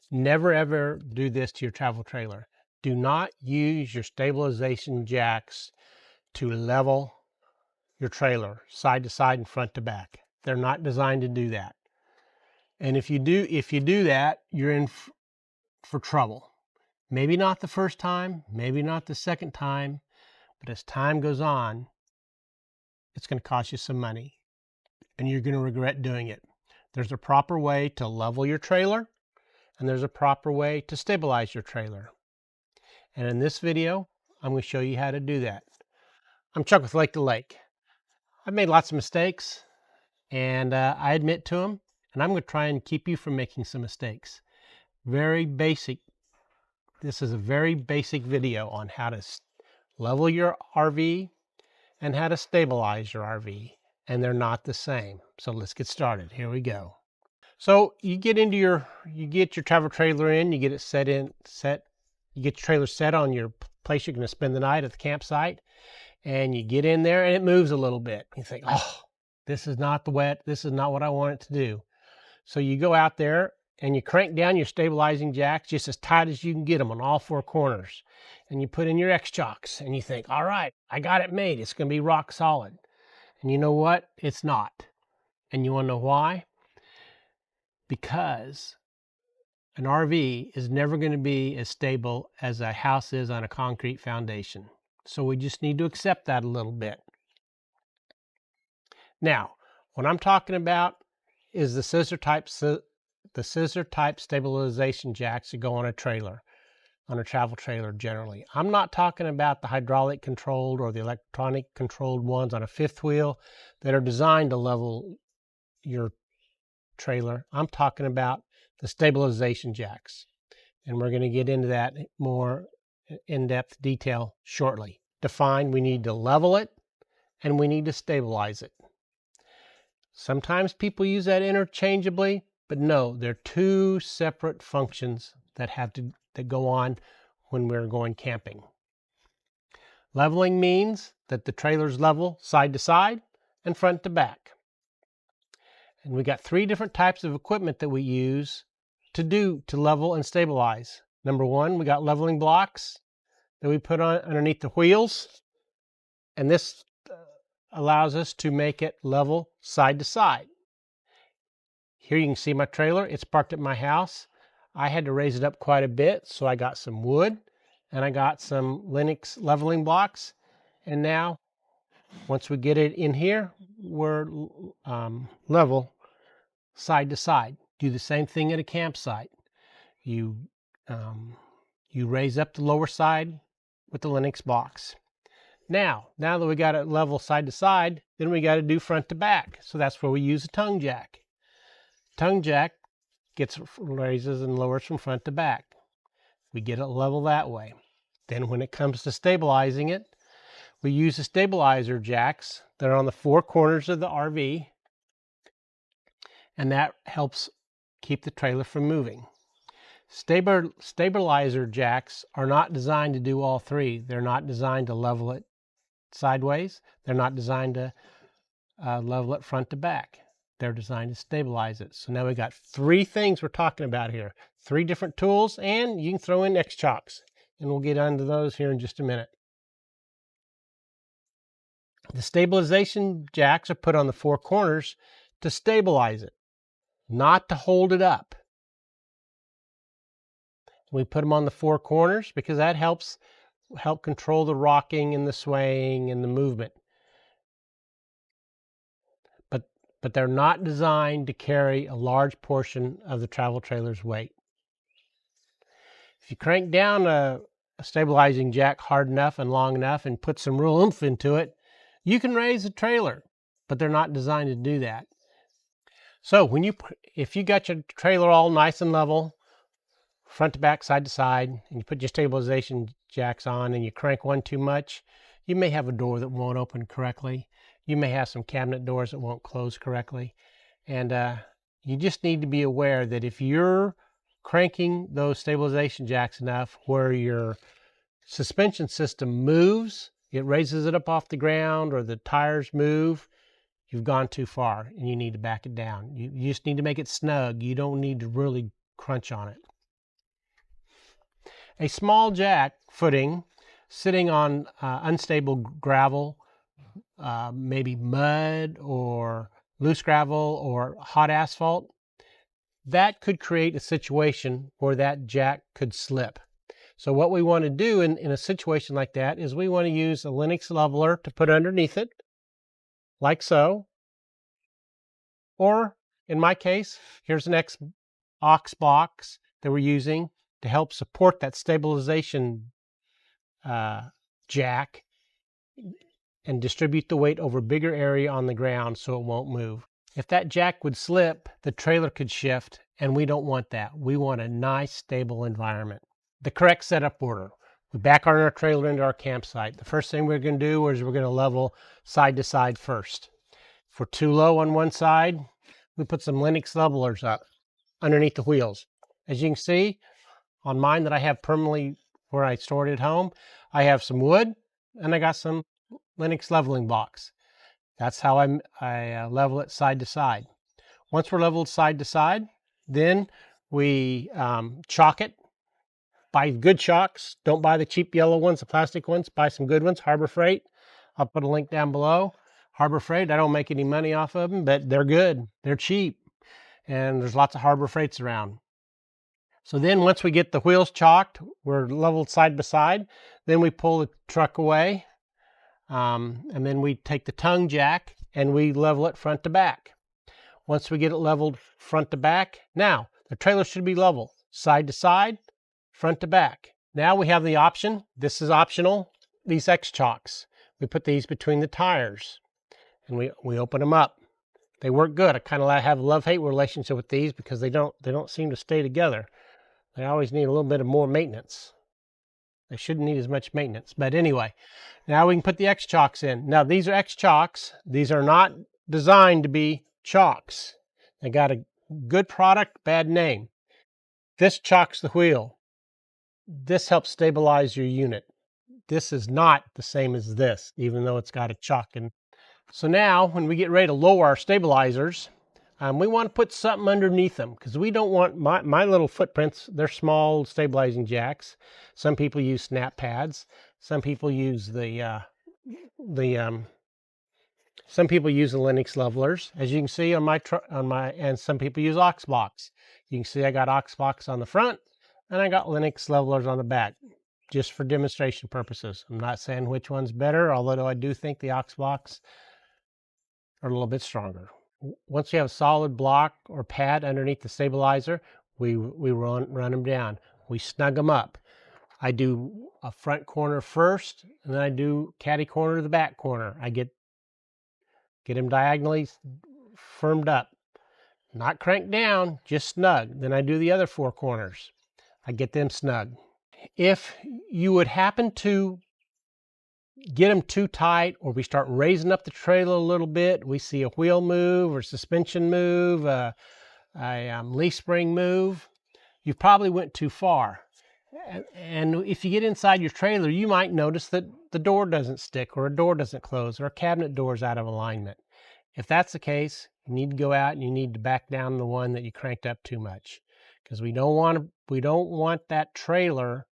Never ever do this to your travel trailer. Do not use your stabilization jacks to level your trailer side to side and front to back. They're not designed to do that. And if you do that, you're in for trouble. Maybe not the first time, maybe not the second time, but as time goes on, it's going to cost you some money and you're going to regret doing it. There's a proper way to level your trailer, and there's a proper way to stabilize your trailer. And in this video, I'm going to show you how to do that. I'm Chuck with Lake to Lake. I've made lots of mistakes, and I admit to them, and I'm going to try and keep you from making some mistakes. Very basic. This is a very basic video on how to level your RV and how to stabilize your RV, and they're not the same. So let's get started. Here we go. So you get your travel trailer in, you get it you get your trailer set on your place you're going to spend the night at the campsite, and you get in there and it moves a little bit. You think, oh, this is not what I want it to do. So you go out there and you crank down your stabilizing jacks just as tight as you can get them on all four corners. And you put in your X-chocks and you think, all right, I got it made. It's going to be rock solid. And you know what? It's not. And you want to know why? Because an RV is never going to be as stable as a house is on a concrete foundation. So we just need to accept that a little bit. Now, what I'm talking about is the scissor type stabilization jacks that go on a trailer, on a travel trailer generally. I'm not talking about the hydraulic controlled or the electronic controlled ones on a fifth wheel that are designed to level your trailer. I'm talking about the stabilization jacks, and we're going to get into that more in-depth detail shortly. Define, we need to level it and we need to stabilize it. Sometimes people use that interchangeably, but no, they're two separate functions that go on when we're going camping. Leveling means that the trailer's level side to side and front to back. And we got three different types of equipment that we use to level and stabilize. Number one, we got leveling blocks that we put on underneath the wheels, and this allows us to make it level side to side. Here you can see my trailer. It's parked at my house. I had to raise it up quite a bit, so I got some wood and I got some Linux leveling blocks. And now, once we get it in here, we're level side to side. Do the same thing at a campsite. You raise up the lower side with the Linux blocks. Now that we got it level side to side, then we got to do front to back. So that's where we use a tongue jack. Tongue jack raises and lowers from front to back. We get it level that way. Then when it comes to stabilizing it, we use the stabilizer jacks that are on the four corners of the RV, and that helps keep the trailer from moving. Stabilizer jacks are not designed to do all three. They're not designed to level it sideways. They're not designed to level it front to back. They're designed to stabilize it. So now we got three things we're talking about here. Three different tools, and you can throw in X-chocks, and we'll get onto those here in just a minute. The stabilization jacks are put on the four corners to stabilize it, not to hold it up. We put them on the four corners because that help control the rocking and the swaying and the movement. But they're not designed to carry a large portion of the travel trailer's weight. If you crank down a stabilizing jack hard enough and long enough and put some real oomph into it, you can raise the trailer, but they're not designed to do that. So if you got your trailer all nice and level, front to back, side to side, and you put your stabilization jacks on and you crank one too much, you may have a door that won't open correctly. You may have some cabinet doors that won't close correctly. And you just need to be aware that if you're cranking those stabilization jacks enough where your suspension system moves, it raises it up off the ground, or the tires move, you've gone too far and you need to back it down. You just need to make it snug. You don't need to really crunch on it. A small jack footing sitting on unstable gravel, maybe mud or loose gravel or hot asphalt, that could create a situation where that jack could slip. So what we want to do in a situation like that is we want to use a Linux leveler to put underneath it, like so. Or in my case, here's an X-chocks box that we're using to help support that stabilization jack and distribute the weight over a bigger area on the ground so it won't move. If that jack would slip, the trailer could shift, and we don't want that. We want a nice, stable environment. The correct setup order. We back our trailer into our campsite. The first thing we're going to do is we're going to level side to side first. If we're too low on one side, we put some Linux levelers up underneath the wheels. As you can see, on mine that I have permanently where I stored at home, I have some wood and I got some Linux leveling box. That's how I level it side to side. Once we're leveled side to side, then we chock it. Buy good chocks. Don't buy the cheap yellow ones, the plastic ones. Buy some good ones, Harbor Freight. I'll put a link down below. Harbor Freight, I don't make any money off of them, but they're good. They're cheap. And there's lots of Harbor Freights around. So then once we get the wheels chocked, we're leveled side by side. Then we pull the truck away. And then we take the tongue jack and we level it front to back. Once we get it leveled front to back, now the trailer should be level side to side, front to back. Now we have the option, this is optional, these X-chocks. We put these between the tires and we open them up. They work good. I kind of have a love-hate relationship with these because they don't seem to stay together. They always need a little bit of more maintenance. They shouldn't need as much maintenance. But anyway, now we can put the X-chocks in. Now these are X-chocks. These are not designed to be chocks. They got a good product, bad name. This chocks the wheel. This helps stabilize your unit. This is not the same as this, even though it's got a chock in. So now when we get ready to lower our stabilizers, we want to put something underneath them because we don't want my little footprints. They're small stabilizing jacks. Some people use snap pads. Some people use some people use the Linux levelers, as you can see on and some people use Oxbox. You can see I got Oxbox on the front and I got Linux levelers on the back, just for demonstration purposes. I'm not saying which one's better, although I do think the Oxbox are a little bit stronger. Once you have a solid block or pad underneath the stabilizer, we run them down. We snug them up. I do a front corner first, and then I do caddy corner to the back corner. I get them diagonally firmed up. Not cranked down, just snug. Then I do the other four corners. I get them snug. If you would happen to get them too tight, or we start raising up the trailer a little bit, we see a wheel move or suspension move, a leaf spring move, you probably went too far. And if you get inside your trailer, you might notice that the door doesn't stick, or a door doesn't close, or a cabinet door is out of alignment. If that's the case, you need to go out and you need to back down the one that you cranked up too much, because we don't want that trailer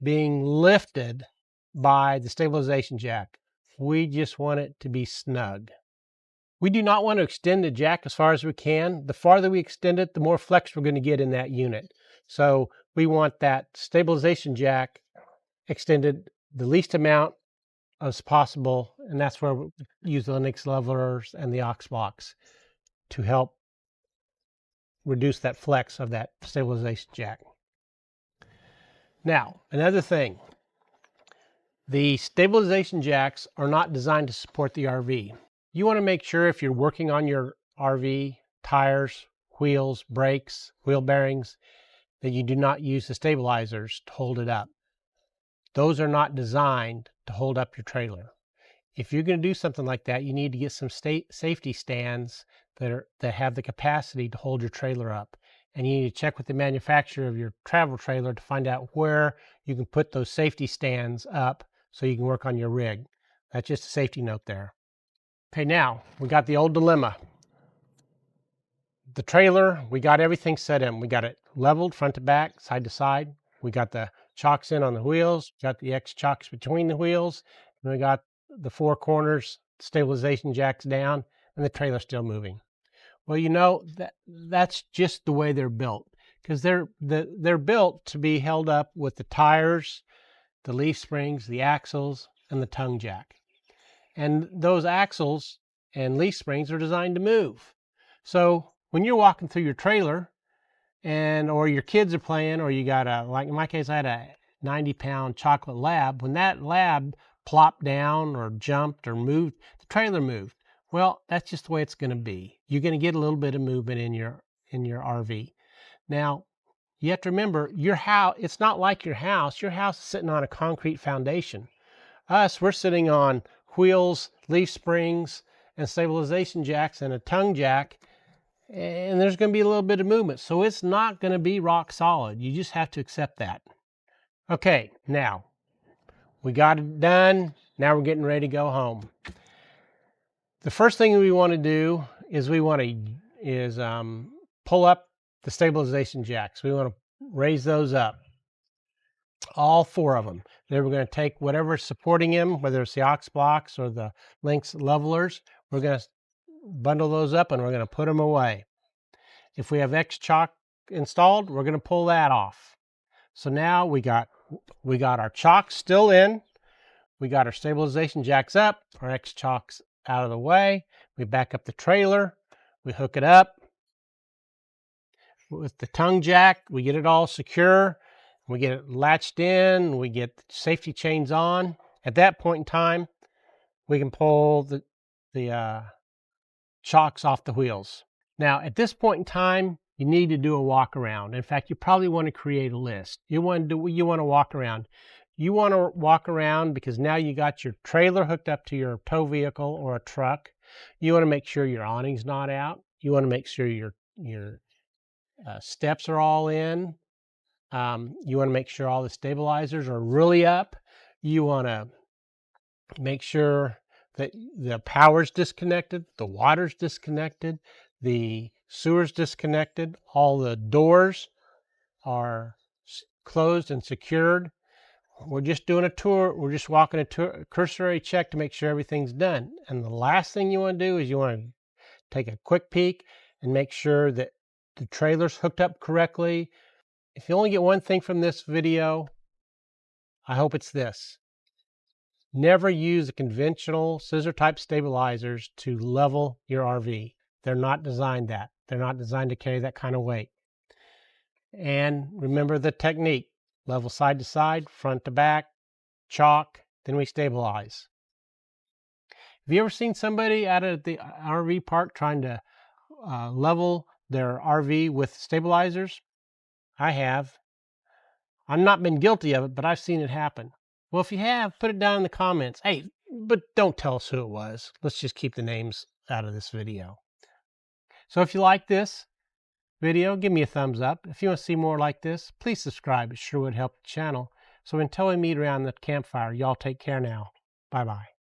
being lifted by the stabilization jack. We just want it to be snug. We do not want to extend the jack as far as we can. The farther we extend it, the more flex we're going to get in that unit. So we want that stabilization jack extended the least amount as possible, and that's where we use the Linux levelers and the Oxbox to help reduce that flex of that stabilization jack. Now, another thing. The stabilization jacks are not designed to support the RV. You want to make sure if you're working on your RV, tires, wheels, brakes, wheel bearings, that you do not use the stabilizers to hold it up. Those are not designed to hold up your trailer. If you're going to do something like that, you need to get some safety stands that have the capacity to hold your trailer up. And you need to check with the manufacturer of your travel trailer to find out where you can put those safety stands up so you can work on your rig. That's just a safety note there. Okay, now we got the old dilemma. The trailer, we got everything set in. We got it leveled front to back, side to side. We got the chocks in on the wheels, got the X-chocks between the wheels, and we got the four corners, stabilization jacks down, and the trailer's still moving. Well, you know, that's just the way they're built, because they're built to be held up with the tires, the leaf springs, the axles, and the tongue jack. And those axles and leaf springs are designed to move. So when you're walking through your trailer, or your kids are playing, or you got like in my case, I had a 90-pound chocolate lab. When that lab plopped down or jumped or moved, the trailer moved. Well, that's just the way it's going to be. You're going to get a little bit of movement in your RV. Now, you have to remember, your house, it's not like your house. Your house is sitting on a concrete foundation. Us, we're sitting on wheels, leaf springs, and stabilization jacks and a tongue jack, and there's going to be a little bit of movement. So it's not going to be rock solid. You just have to accept that. Okay, now we got it done. Now we're getting ready to go home. The first thing we want to do is pull up the stabilization jacks. We want to raise those up, all four of them. Then we're going to take whatever's supporting them, whether it's the aux blocks or the links levelers. We're going to bundle those up and we're going to put them away. If we have X-chock installed, we're going to pull that off. So now we got our chocks still in. We got our stabilization jacks up, our X-chocks out of the way. We back up the trailer. We hook it up with the tongue jack. We get it all secure. We get it latched in. We get the safety chains on. At that point in time, we can pull the chocks off the wheels. Now, at this point in time, you need to do a walk around. In fact, you probably want to create a list. You want to walk around. You want to walk around because now you got your trailer hooked up to your tow vehicle or a truck. You want to make sure your awning's not out. You want to make sure your steps are all in. You want to make sure all the stabilizers are really up. You want to make sure that the power's disconnected, the water's disconnected, the sewer's disconnected, all the doors are closed and secured. We're just doing a tour. We're just walking a cursory check to make sure everything's done. And the last thing you want to do is you want to take a quick peek and make sure that the trailer's hooked up correctly. If you only get one thing from this video, I hope it's this. Never use the conventional scissor type stabilizers to level your RV. They're not designed that. They're not designed to carry that kind of weight. And remember the technique. Level side to side, front to back, chock, then we stabilize. Have you ever seen somebody out at the RV park trying to level their RV with stabilizers? I have. I've not been guilty of it, but I've seen it happen. Well, if you have, put it down in the comments. Hey, but don't tell us who it was. Let's just keep the names out of this video. So if you like this video, give me a thumbs up. If you want to see more like this, please subscribe. It sure would help the channel. So until we meet around the campfire, y'all take care now. Bye-bye.